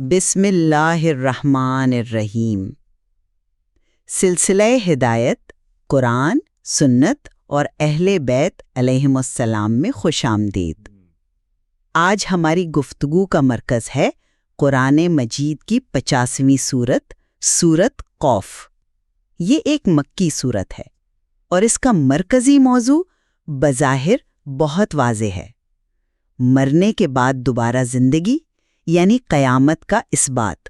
بسم اللہ الرحمن الرحیم۔ سلسلہ ہدایت، قرآن، سنت اور اہل بیت علیہم السلام میں خوش آمدید۔ آج ہماری گفتگو کا مرکز ہے قرآن مجید کی 50ویں سورت، سورت قوف۔ یہ ایک مکی سورت ہے اور اس کا مرکزی موضوع بظاہر بہت واضح ہے۔ مرنے کے بعد دوبارہ زندگی یعنی قیامت کا اثبات۔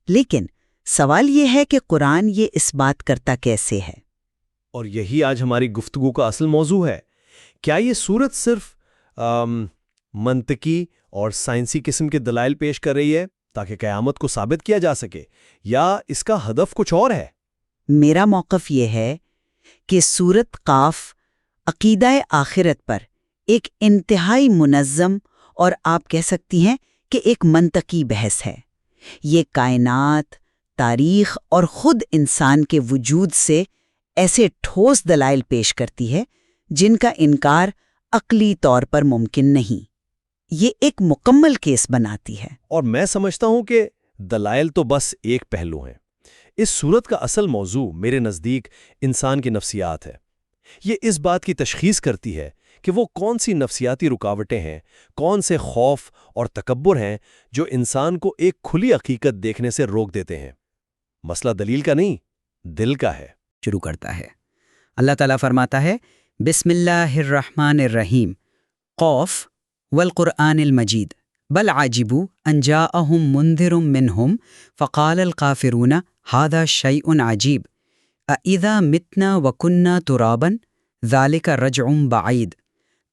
لیکن سوال یہ ہے کہ قرآن یہ اثبات کرتا کیسے ہے؟ اور یہی آج ہماری گفتگو کا اصل موضوع ہے۔ کیا یہ سورت صرف منطقی اور سائنسی قسم کے دلائل پیش کر رہی ہے تاکہ قیامت کو ثابت کیا جا سکے، یا اس کا ہدف کچھ اور ہے؟ میرا موقف یہ ہے کہ سورت قاف عقیدہ آخرت پر ایک انتہائی منظم اور آپ کہہ سکتی ہیں کہ ایک منطقی بحث ہے۔ یہ کائنات، تاریخ اور خود انسان کے وجود سے ایسے ٹھوس دلائل پیش کرتی ہے جن کا انکار عقلی طور پر ممکن نہیں۔ یہ ایک مکمل کیس بناتی ہے۔ اور میں سمجھتا ہوں کہ دلائل تو بس ایک پہلو ہیں۔ اس سورت کا اصل موضوع میرے نزدیک انسان کی نفسیات ہے۔ یہ اس بات کی تشخیص کرتی ہے کہ وہ کون سی نفسیاتی رکاوٹیں ہیں، کون سے خوف اور تکبر ہیں جو انسان کو ایک کھلی حقیقت دیکھنے سے روک دیتے ہیں۔ مسئلہ دلیل کا نہیں، دل کا ہے۔ شروع کرتا ہے۔ اللہ تعالیٰ فرماتا ہے، بسم اللہ الرحمن الرحیم، قوف والقرآن المجید بل عاجبوا ان جاءہم منذر منہم فقال الکافرون ھذا شیء عجیب اذا متنا وکنا ترابا ذلک رجع بعید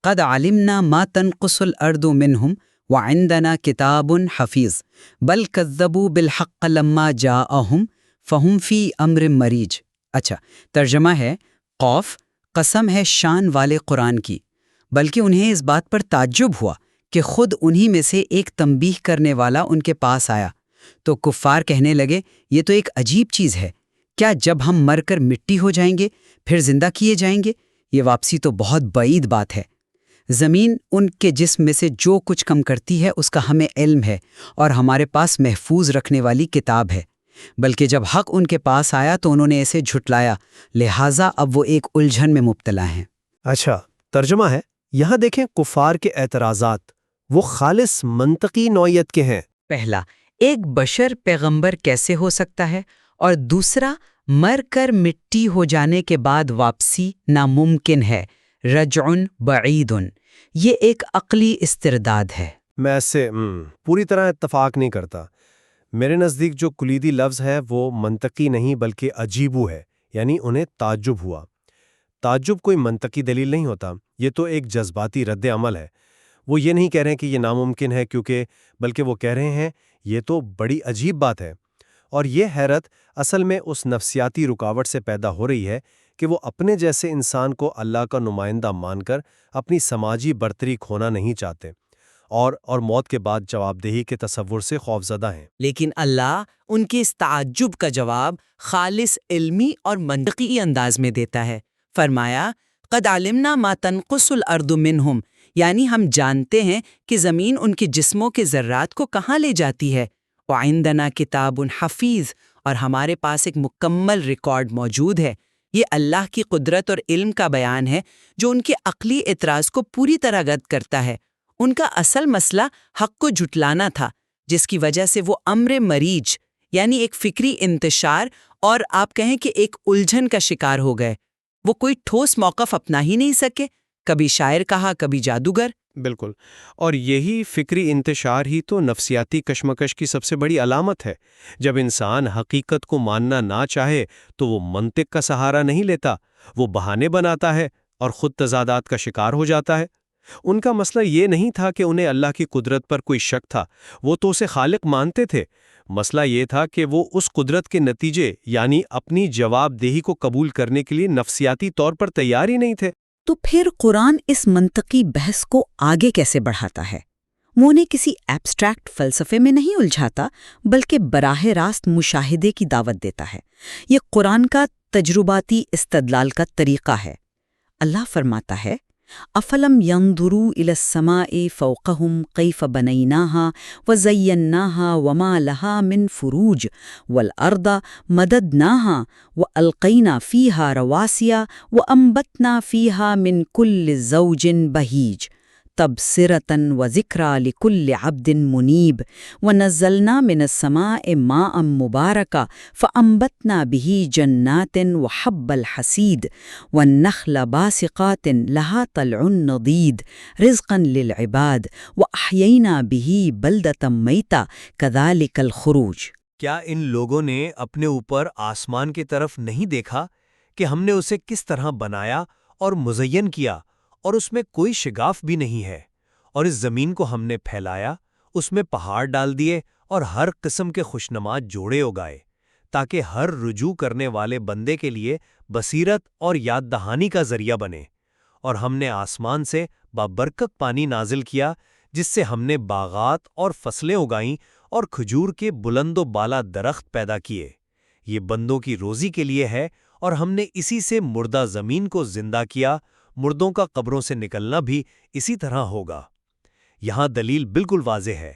قد علمنا ما تنقص الارض منہم وعندنا کتاب حفیظ بل کذبوا بالحق لما جاءہم فہم فی امر مریج۔ اچھا، ترجمہ ہے، قوف قسم ہے شان والے قرآن کی، بلکہ انہیں اس بات پر تعجب ہوا کہ خود انہی میں سے ایک تنبیہ کرنے والا ان کے پاس آیا تو کفار کہنے لگے، یہ تو ایک عجیب چیز ہے، کیا جب ہم مر کر مٹی ہو جائیں گے پھر زندہ کیے جائیں گے؟ یہ واپسی تو بہت بعید بات ہے۔ زمین ان کے جسم میں سے جو کچھ کم کرتی ہے اس کا ہمیں علم ہے اور ہمارے پاس محفوظ رکھنے والی کتاب ہے، بلکہ جب حق ان کے پاس آیا تو انہوں نے اسے جھٹلایا، لہٰذا اب وہ ایک الجھن میں مبتلا ہیں۔ اچھا، ترجمہ ہے، یہاں دیکھیں کفار کے اعتراضات وہ خالص منطقی نوعیت کے ہیں۔ پہلا، ایک بشر پیغمبر کیسے ہو سکتا ہے؟ اور دوسرا، مر کر مٹی ہو جانے کے بعد واپسی ناممکن ہے، رجعن بعیدن۔ یہ ایک عقلی استرداد ہے۔ میں اس سے پوری طرح اتفاق نہیں کرتا۔ میرے نزدیک جو کلیدی لفظ ہے وہ منطقی نہیں بلکہ عجیبو ہے، یعنی انہیں تعجب ہوا۔ تعجب کوئی منطقی دلیل نہیں ہوتا، یہ تو ایک جذباتی رد عمل ہے۔ وہ یہ نہیں کہہ رہے ہیں کہ یہ ناممکن ہے بلکہ وہ کہہ رہے ہیں یہ تو بڑی عجیب بات ہے۔ اور یہ حیرت اصل میں اس نفسیاتی رکاوٹ سے پیدا ہو رہی ہے کہ وہ اپنے جیسے انسان کو اللہ کا نمائندہ مان کر اپنی سماجی برتری کھونا نہیں چاہتے، اور موت کے بعد جواب دہی کے تصور سے خوفزدہ ہیں۔ لیکن اللہ ان کے اس تعجب کا جواب خالص علمی اور منطقی انداز میں دیتا ہے۔ فرمایا، قد علمنا ما تنقص الارض منہم، یعنی ہم جانتے ہیں کہ زمین ان کے جسموں کے ذرات کو کہاں لے جاتی ہے، وعندنا کتاب حفیظ، اور ہمارے پاس ایک مکمل ریکارڈ موجود ہے۔ یہ اللہ کی قدرت اور علم کا بیان ہے جو ان کے عقلی اعتراض کو پوری طرح رد کرتا ہے۔ ان کا اصل مسئلہ حق کو جھٹلانا تھا، جس کی وجہ سے وہ امر مریج یعنی ایک فکری انتشار اور آپ کہیں کہ ایک الجھن کا شکار ہو گئے۔ وہ کوئی ٹھوس موقف اپنا ہی نہیں سکے، کبھی شاعر کہا، کبھی جادوگر۔ بالکل، اور یہی فکری انتشار ہی تو نفسیاتی کشمکش کی سب سے بڑی علامت ہے۔ جب انسان حقیقت کو ماننا نہ چاہے تو وہ منطق کا سہارا نہیں لیتا، وہ بہانے بناتا ہے اور خود تضادات کا شکار ہو جاتا ہے۔ ان کا مسئلہ یہ نہیں تھا کہ انہیں اللہ کی قدرت پر کوئی شک تھا، وہ تو اسے خالق مانتے تھے۔ مسئلہ یہ تھا کہ وہ اس قدرت کے نتیجے یعنی اپنی جواب دہی کو قبول کرنے کے لیے نفسیاتی طور پر تیار ہی نہیں تھے۔ تو پھر قرآن اس منطقی بحث کو آگے کیسے بڑھاتا ہے؟ وہ انہیں کسی ایبسٹریکٹ فلسفے میں نہیں الجھاتا، بلکہ براہ راست مشاہدے کی دعوت دیتا ہے۔ یہ قرآن کا تجرباتی استدلال کا طریقہ ہے۔ اللہ فرماتا ہے، افلم ينظروا الى السماء فوقهم كيف بنيناها وزيناها وما لها من فروج والارض مددناها والقينا فيها رواسي وانبتنا فيها من كل زوج بهيج تبصرة وذكرى لكل عبد منيب ونزلنا من السماء ماء مباركا فأنبتنا به جنات وحب الحسيد والنخل باسقات لها طلع نضيد رزقا للعباد وأحيينا به بلدة ميتا كذلك الخروج. کیا ان لوگوں نے اپنے اوپر آسمان کی طرف نہیں دیکھا کہ ہم نے اسے کس طرح بنایا اور مزین کیا، اور اس میں کوئی شگاف بھی نہیں ہے، اور اس زمین کو ہم نے پھیلایا، اس میں پہاڑ ڈال دیے اور ہر قسم کے خوشنما جوڑے اگائے، تاکہ ہر رجوع کرنے والے بندے کے لیے بصیرت اور یاد دہانی کا ذریعہ بنے۔ اور ہم نے آسمان سے بابرکت پانی نازل کیا، جس سے ہم نے باغات اور فصلیں اگائیں اور کھجور کے بلند و بالا درخت پیدا کیے۔ یہ بندوں کی روزی کے لیے ہے، اور ہم نے اسی سے مردہ زمین کو زندہ کیا، مردوں کا قبروں سے نکلنا بھی اسی طرح ہوگا۔ یہاں دلیل بالکل واضح ہے۔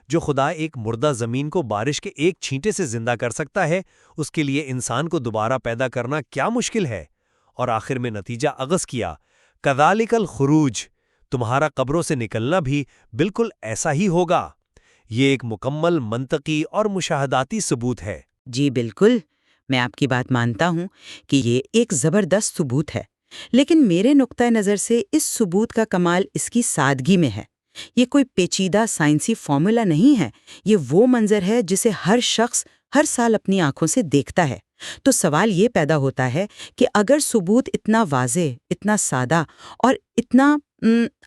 جو خدا ایک مردہ زمین کو بارش کے ایک چھینٹے سے زندہ کر سکتا ہے، اس کے لیے انسان کو دوبارہ پیدا کرنا کیا مشکل ہے؟ اور آخر میں نتیجہ اغض کیا، کذالک الخروج، تمہارا قبروں سے نکلنا بھی بالکل ایسا ہی ہوگا۔ یہ ایک مکمل منطقی اور مشاہداتی ثبوت ہے۔ جی بالکل، میں آپ کی بات مانتا ہوں کہ یہ ایک زبردست ثبوت ہے، لیکن میرے نقطہ نظر سے اس ثبوت کا کمال اس کی سادگی میں ہے۔ یہ کوئی پیچیدہ سائنسی فارمولا نہیں ہے، یہ وہ منظر ہے جسے ہر شخص ہر سال اپنی آنکھوں سے دیکھتا ہے۔ تو سوال یہ پیدا ہوتا ہے کہ اگر ثبوت اتنا واضح، اتنا سادہ اور اتنا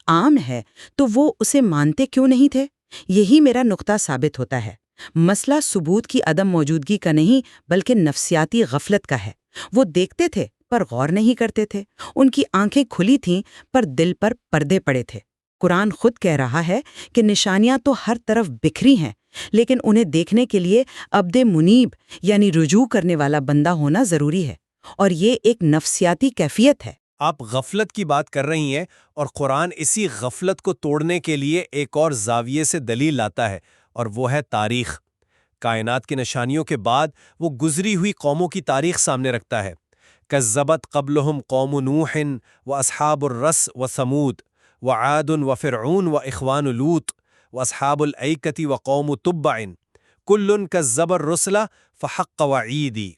عام ہے تو وہ اسے مانتے کیوں نہیں تھے؟ یہی میرا نقطہ ثابت ہوتا ہے۔ مسئلہ ثبوت کی عدم موجودگی کا نہیں بلکہ نفسیاتی غفلت کا ہے۔ وہ دیکھتے تھے پر غور نہیں کرتے تھے، ان کی آنکھیں کھلی تھیں پر دل پر پردے پڑے تھے۔ قرآن خود کہہ رہا ہے کہ نشانیاں تو ہر طرف بکھری ہیں، لیکن انہیں دیکھنے کے لیے عبد منیب یعنی رجوع کرنے والا بندہ ہونا ضروری ہے، اور یہ ایک نفسیاتی کیفیت ہے۔ آپ غفلت کی بات کر رہی ہیں، اور قرآن اسی غفلت کو توڑنے کے لیے ایک اور زاویے سے دلیل لاتا ہے، اور وہ ہے تاریخ۔ کائنات کی نشانیوں کے بعد وہ گزری ہوئی قوموں کی تاریخ سامنے رکھتا ہے۔ کذبت قبلہم قوم نوح واصحاب الرس وثمود وعاد وفرعون واخوان لوط واصحاب الایکۃ وقوم تبع کل کذب الرسل فحق وعیدی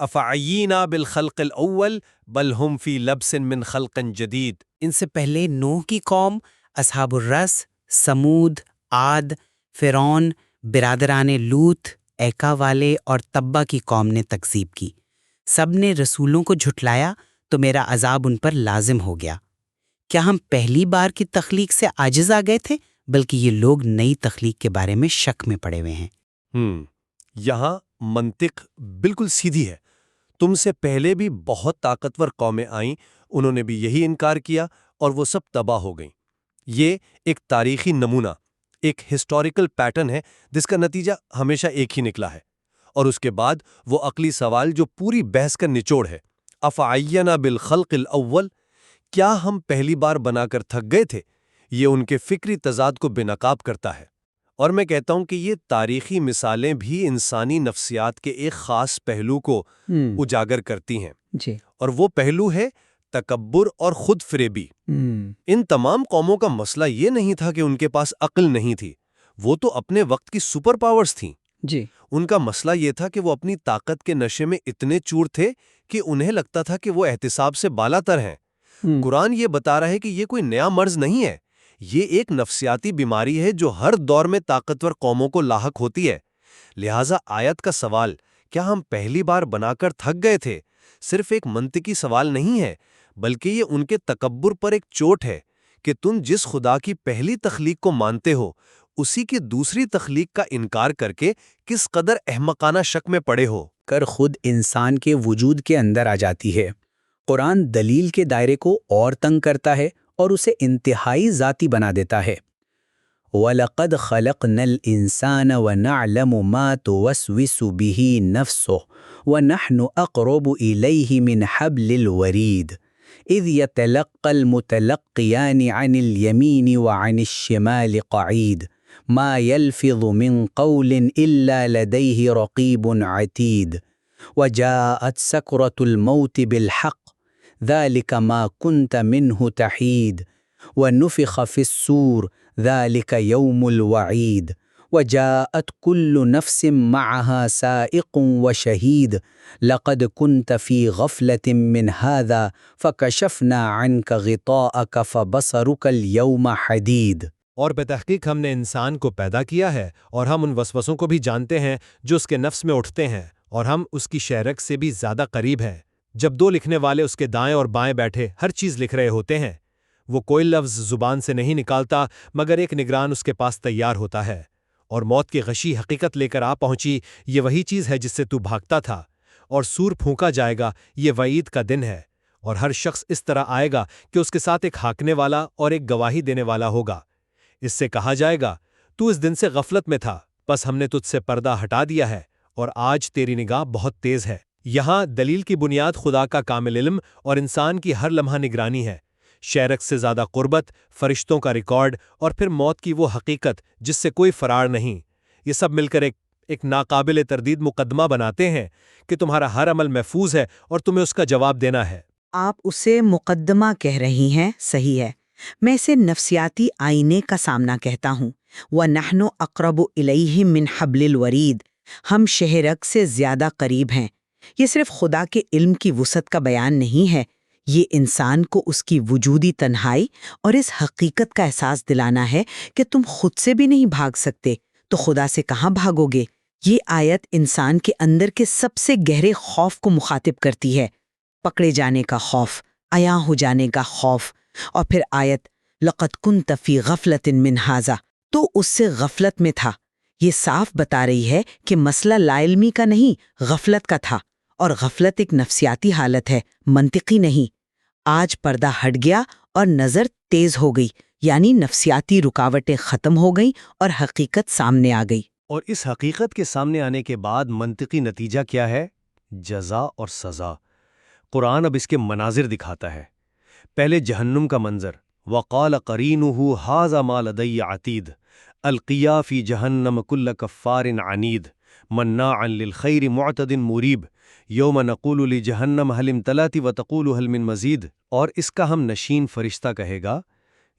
افعینا بالخلق الاول بل ہم فی لبس من خلق جدید۔ ان سے پہلے نوح کی قوم، اصحاب الرس، سمود، عاد، فرعون، برادران لوط، ایکا والے اور تبا کی قوم نے تکذیب کی۔ سب نے رسولوں کو جھٹلایا تو میرا عذاب ان پر لازم ہو گیا۔ کیا ہم پہلی بار کی تخلیق سے عاجز آ گئے تھے؟ بلکہ یہ لوگ نئی تخلیق کے بارے میں شک میں پڑے ہوئے ہیں۔ یہاں منطق بالکل سیدھی ہے۔ تم سے پہلے بھی بہت طاقتور قومیں آئیں، انہوں نے بھی یہی انکار کیا اور وہ سب تباہ ہو گئیں۔ یہ ایک تاریخی نمونہ، ایک ہسٹوریکل پیٹرن ہے جس کا نتیجہ ہمیشہ ایک ہی نکلا ہے۔ اور اس کے بعد وہ عقلی سوال جو پوری بحث کا نچوڑ ہے، افعینا بالخلق الاول، کیا ہم پہلی بار بنا کر تھک گئے تھے؟ یہ ان کے فکری تضاد کو بے نقاب کرتا ہے۔ اور میں کہتا ہوں کہ یہ تاریخی مثالیں بھی انسانی نفسیات کے ایک خاص پہلو کو اجاگر کرتی ہیں، اور وہ پہلو ہے تکبر اور خود فریبی۔ ان تمام قوموں کا مسئلہ یہ نہیں تھا کہ ان کے پاس عقل نہیں تھی، وہ تو اپنے وقت کی سپر پاورز تھیں۔ ان کا مسئلہ یہ تھا کہ وہ اپنی طاقت کے نشے میں اتنے چور تھے کہ انہیں لگتا تھا کہ وہ احتساب سے بالا تر ہیں۔ قرآن یہ بتا رہا ہے کہ یہ کوئی نیا مرض نہیں ہے، یہ ایک نفسیاتی بیماری ہے جو ہر دور میں طاقتور قوموں کو لاحق ہوتی ہے۔ لہٰذا آیت کا سوال، کیا ہم پہلی بار بنا کر تھک گئے تھے، صرف ایک منطقی سوال نہیں ہے، بلکہ یہ ان کے تکبر پر ایک چوٹ ہے کہ تم جس خدا کی پہلی تخلیق کو مانتے ہو، اسی کی دوسری تخلیق کا انکار کر کے کس قدر احمقانہ شک میں پڑے ہو کر خود انسان کے وجود کے اندر آ جاتی ہے۔ قرآن دلیل کے دائرے کو اور تنگ کرتا ہے اور اسے انتہائی ذاتی بنا دیتا ہے۔ وَلَقَدْ خَلَقْنَا الْإِنسَانَ وَنَعْلَمُ مَا تُوَسْوِسُ بِهِ نَفْسُهُ وَنَحْنُ أَقْرَبُ إِلَيْهِ مِنْ حَبْلِ الْوَرِيدِ۔ اذ يتلقى المتلقيان عن اليمين وعن الشمال قعيد ما يلفظ من قول إلا لديه رقيب عتيد وجاءت سكرة الموت بالحق ذلك ما كنت منه تحيد ونفخ في الصور ذلك يوم الوعيد وجاءت كل نفس معها سائق وشهيد لقد كنت في غفلة من هذا فكشفنا عنك غطاءك فبصرك اليوم حديد۔ اور بتحقیق ہم نے انسان کو پیدا کیا ہے اور ہم ان وسوسوں کو بھی جانتے ہیں جو اس کے نفس میں اٹھتے ہیں اور ہم اس کی شہرک سے بھی زیادہ قریب ہیں۔ جب دو لکھنے والے اس کے دائیں اور بائیں بیٹھے ہر چیز لکھ رہے ہوتے ہیں، وہ کوئی لفظ زبان سے نہیں نکالتا مگر ایک نگران اس کے پاس تیار ہوتا ہے، اور موت کی غشی حقیقت لے کر آ پہنچی، یہ وہی چیز ہے جس سے تو بھاگتا تھا، اور سور پھونکا جائے گا، یہ وعید کا دن ہے، اور ہر شخص اس طرح آئے گا کہ اس کے ساتھ ایک ہانکنے والا اور ایک گواہی دینے والا ہوگا۔ اس سے کہا جائے گا تو اس دن سے غفلت میں تھا، بس ہم نے تجھ سے پردہ ہٹا دیا ہے اور آج تیری نگاہ بہت تیز ہے۔ یہاں دلیل کی بنیاد خدا کا کامل علم اور انسان کی ہر لمحہ نگرانی ہے، شہرک سے زیادہ قربت، فرشتوں کا ریکارڈ، اور پھر موت کی وہ حقیقت جس سے کوئی فرار نہیں۔ یہ سب مل کر ایک ناقابل تردید مقدمہ بناتے ہیں کہ تمہارا ہر عمل محفوظ ہے اور تمہیں اس کا جواب دینا ہے۔ آپ اسے مقدمہ کہہ رہی ہیں، صحیح ہے، میں اسے نفسیاتی آئینے کا سامنا کہتا ہوں۔ وَنَحْنُ أَقْرَبُ إِلَيْهِ مِنْ حَبْلِ الْوَرِيدِ، ہم شہرک سے زیادہ قریب ہیں۔ یہ صرف خدا کے علم کی وسعت کا بیان نہیں ہے، یہ انسان کو اس کی وجودی تنہائی اور اس حقیقت کا احساس دلانا ہے کہ تم خود سے بھی نہیں بھاگ سکتے، تو خدا سے کہاں بھاگو گے؟ یہ آیت انسان کے اندر کے سب سے گہرے خوف کو مخاطب کرتی ہے، پکڑے جانے کا خوف، عیاں ہو جانے کا خوف، اور پھر آیت لَقَدْ كُنْتَ فِي غَفْلَةٍ مِّنْ هَٰذَا، تو اس سے غفلت میں تھا۔ یہ صاف بتا رہی ہے کہ مسئلہ لا علمی کا نہیں، غفلت کا تھا، اور غفلت ایک نفسیاتی حالت ہے، منطقی نہیں۔ آج پردہ ہٹ گیا اور نظر تیز ہو گئی، یعنی نفسیاتی رکاوٹیں ختم ہو گئیں اور حقیقت سامنے آ گئی۔ اور اس حقیقت کے سامنے آنے کے بعد منطقی نتیجہ کیا ہے؟ جزا اور سزا۔ قرآن اب اس کے مناظر دکھاتا ہے۔ پہلے جہنم کا منظر، وَقَالَ قَرِينُهُ هَٰذَا مَا لَدَيَّ عَتِيدٌ الْقِيَا فِي جَهَنَّمَ كُلَّ كَفَّارٍ عَنِيدٍ مَنَّاعٍ لِلْخَيْرِ مُعْتَدٍ مُرِيبٍ یوم نقول لجہنم هل امتلأت وتقول هل من مزید، اور اس کا ہم نشین فرشتہ کہے گا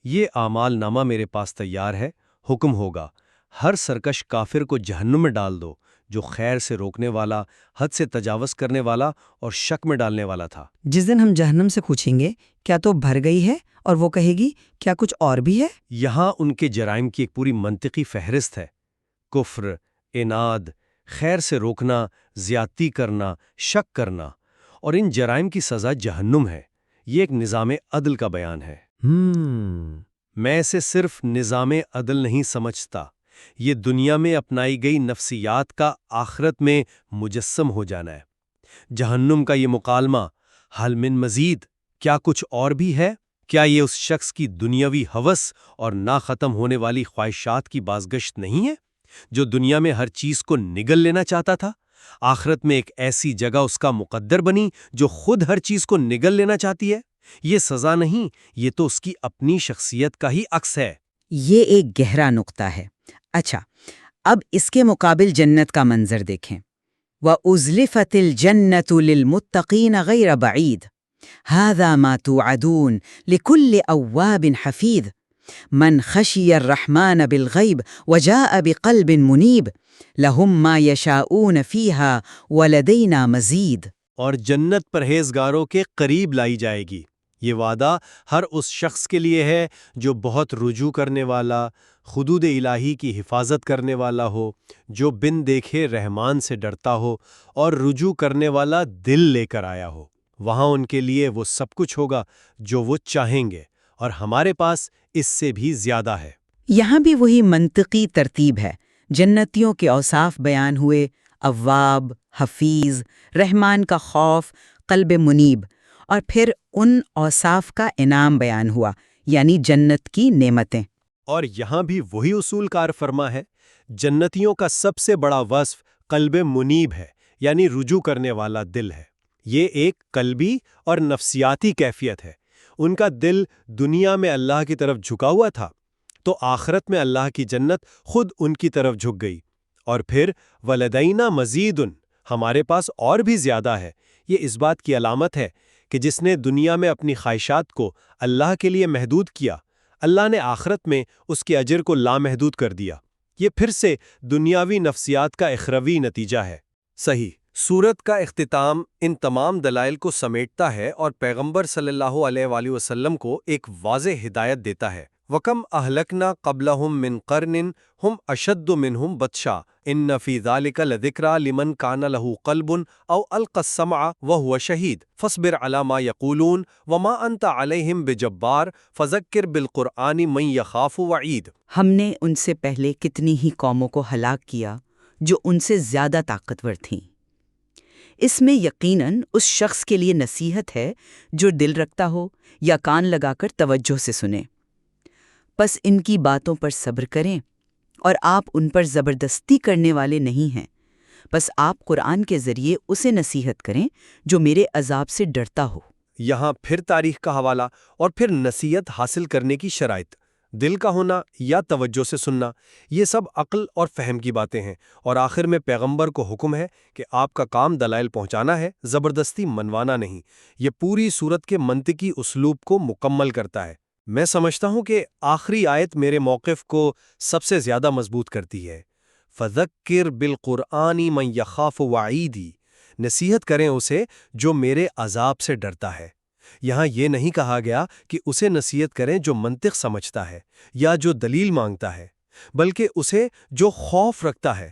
یہ اعمال نامہ میرے پاس تیار ہے، حکم ہوگا ہر سرکش کافر کو جہنم میں ڈال دو جو خیر سے روکنے والا، حد سے تجاوز کرنے والا اور شک میں ڈالنے والا تھا۔ جس دن ہم جہنم سے پوچھیں گے کیا تو بھر گئی ہے، اور وہ کہے گی کیا کچھ اور بھی ہے؟ یہاں ان کے جرائم کی ایک پوری منطقی فہرست ہے، کفر، عناد، خیر سے روکنا، زیادتی کرنا، شک کرنا، اور ان جرائم کی سزا جہنم ہے۔ یہ ایک نظام عدل کا بیان ہے۔ میں اسے صرف نظام عدل نہیں سمجھتا، یہ دنیا میں اپنائی گئی نفسیات کا آخرت میں مجسم ہو جانا ہے۔ جہنم کا یہ مکالمہ، حل من مزید، کیا کچھ اور بھی ہے؟ کیا یہ اس شخص کی دنیاوی ہوس اور نہ ختم ہونے والی خواہشات کی بازگشت نہیں ہے جو دنیا میں ہر چیز کو نگل لینا چاہتا تھا؟ آخرت میں ایک ایسی جگہ اس کا مقدر بنی جو خود ہر چیز کو نگل لینا چاہتی ہے۔ یہ سزا نہیں، یہ تو اس کی اپنی شخصیت کا ہی عکس ہے۔ یہ ایک گہرا نقطہ ہے۔ اچھا، اب اس کے مقابل جنت کا منظر دیکھیں۔ وَأُزْلِفَتِ الْجَنَّةُ لِلْمُتَّقِينَ غَيْرَ بَعِيدٍ هَذَا مَا تُوعَدُونَ لِكُلِّ أَوَّابٍ حَفِيظٍ من خشی الرحمن بالغیب وجاء بقلب منیب لہم ما یشاؤون فیہا ولدینا مزید۔ اور جنت پرہیزگاروں کے قریب لائی جائے گی۔ یہ وعدہ ہر اس شخص کے لیے ہے جو بہت رجوع کرنے والا، حدود الہی کی حفاظت کرنے والا ہو، جو بن دیکھے رحمان سے ڈرتا ہو اور رجوع کرنے والا دل لے کر آیا ہو۔ وہاں ان کے لیے وہ سب کچھ ہوگا جو وہ چاہیں گے، اور ہمارے پاس اس سے بھی زیادہ ہے۔ یہاں بھی وہی منطقی ترتیب ہے، جنتیوں کے اوصاف بیان ہوئے، اواب، حفیظ، رحمان کا خوف، قلب منیب، اور پھر ان اوصاف کا انعام بیان ہوا، یعنی جنت کی نعمتیں۔ اور یہاں بھی وہی اصول کار فرما ہے، جنتیوں کا سب سے بڑا وصف قلب منیب ہے، یعنی رجوع کرنے والا دل ہے۔ یہ ایک قلبی اور نفسیاتی کیفیت ہے۔ ان کا دل دنیا میں اللہ کی طرف جھکا ہوا تھا، تو آخرت میں اللہ کی جنت خود ان کی طرف جھک گئی۔ اور پھر وَلَدَيْنَا مَزِيدٌ، ہمارے پاس اور بھی زیادہ ہے۔ یہ اس بات کی علامت ہے کہ جس نے دنیا میں اپنی خواہشات کو اللہ کے لیے محدود کیا، اللہ نے آخرت میں اس کے اجر کو لامحدود کر دیا۔ یہ پھر سے دنیاوی نفسیات کا اخروی نتیجہ ہے۔ صحیح، سورت کا اختتام ان تمام دلائل کو سمیٹتا ہے اور پیغمبر صلی اللہ علیہ وآلہ وسلم کو ایک واضح ہدایت دیتا ہے۔ وَكَمْ أَهْلَكْنَا قَبْلَهُمْ مِنْ قَرْنٍ هُمْ أَشَدُّ مِنْهُمْ بَطْشًا إِنَّ فِي ذَلِكَ لَذِكْرَىٰ لِمَنْ كَانَ لَهُ قَلْبٌ أَوْ أَلْقَى السَّمْعَ وَهُوَ شَهِيدٌ فَاصْبِرْ عَلَىٰ مَا يَقُولُونَ وَمَا أَنْتَ عَلَيْهِمْ بِجَبَّارٍ فَذَكِّرْ بِالْقُرْآنِ مَن يَخَافُ وَعِيدٍ۔ ہم نے ان سے پہلے کتنی ہی قوموں کو ہلاک کیا جو ان سے زیادہ طاقتور تھیں۔ اس میں یقیناً اس شخص کے لیے نصیحت ہے جو دل رکھتا ہو یا کان لگا کر توجہ سے سنے۔ پس ان کی باتوں پر صبر کریں، اور آپ ان پر زبردستی کرنے والے نہیں ہیں۔ پس آپ قرآن کے ذریعے اسے نصیحت کریں جو میرے عذاب سے ڈرتا ہو۔ یہاں پھر تاریخ کا حوالہ اور پھر نصیحت حاصل کرنے کی شرائط، دل کا ہونا یا توجہ سے سننا، یہ سب عقل اور فہم کی باتیں ہیں، اور آخر میں پیغمبر کو حکم ہے کہ آپ کا کام دلائل پہنچانا ہے، زبردستی منوانا نہیں۔ یہ پوری صورت کے منطقی اسلوب کو مکمل کرتا ہے۔ میں سمجھتا ہوں کہ آخری آیت میرے موقف کو سب سے زیادہ مضبوط کرتی ہے۔ فَذَكِّرْ بِالْقُرْآنِ مَن يَخَافُ وَعِيدِ، نصیحت کریں اسے جو میرے عذاب سے ڈرتا ہے۔ یہاں یہ نہیں کہا گیا کہ اسے نصیحت کریں جو منطق سمجھتا ہے یا جو دلیل مانگتا ہے، بلکہ اسے جو خوف رکھتا ہے۔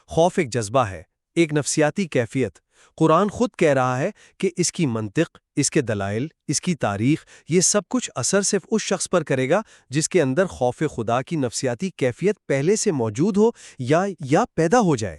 خوف ایک جذبہ ہے، ایک نفسیاتی کیفیت۔ قرآن خود کہہ رہا ہے کہ اس کی منطق، اس کے دلائل، اس کی تاریخ، یہ سب کچھ اثر صرف اس شخص پر کرے گا جس کے اندر خوف خدا کی نفسیاتی کیفیت پہلے سے موجود ہو یا پیدا ہو جائے۔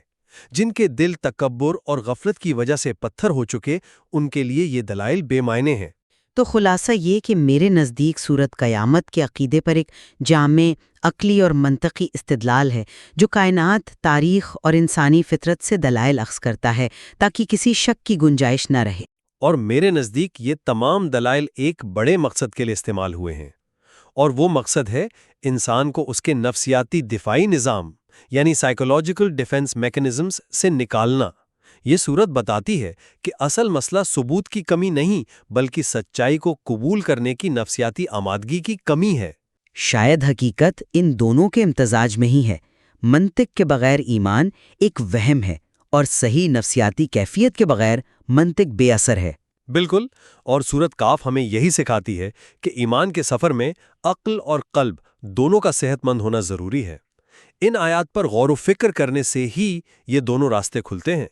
جن کے دل تکبر اور غفلت کی وجہ سے پتھر ہو چکے، ان کے لیے یہ دلائل بے معنی ہیں۔ تو خلاصہ یہ کہ میرے نزدیک سورت قیامت کے عقیدے پر ایک جامع عقلی اور منطقی استدلال ہے جو کائنات، تاریخ اور انسانی فطرت سے دلائل اخذ کرتا ہے تاکہ کسی شک کی گنجائش نہ رہے۔ اور میرے نزدیک یہ تمام دلائل ایک بڑے مقصد کے لیے استعمال ہوئے ہیں، اور وہ مقصد ہے انسان کو اس کے نفسیاتی دفاعی نظام یعنی سائیکولوجیکل ڈیفنس میکنزمز سے نکالنا۔ یہ صورت بتاتی ہے کہ اصل مسئلہ ثبوت کی کمی نہیں بلکہ سچائی کو قبول کرنے کی نفسیاتی آمادگی کی کمی ہے۔ شاید حقیقت ان دونوں کے امتزاج میں ہی ہے۔ منطق کے بغیر ایمان ایک وہم ہے، اور صحیح نفسیاتی کیفیت کے بغیر منطق بے اثر ہے۔ بالکل، اور سورت کاف ہمیں یہی سکھاتی ہے کہ ایمان کے سفر میں عقل اور قلب دونوں کا صحت مند ہونا ضروری ہے۔ ان آیات پر غور و فکر کرنے سے ہی یہ دونوں راستے کھلتے ہیں۔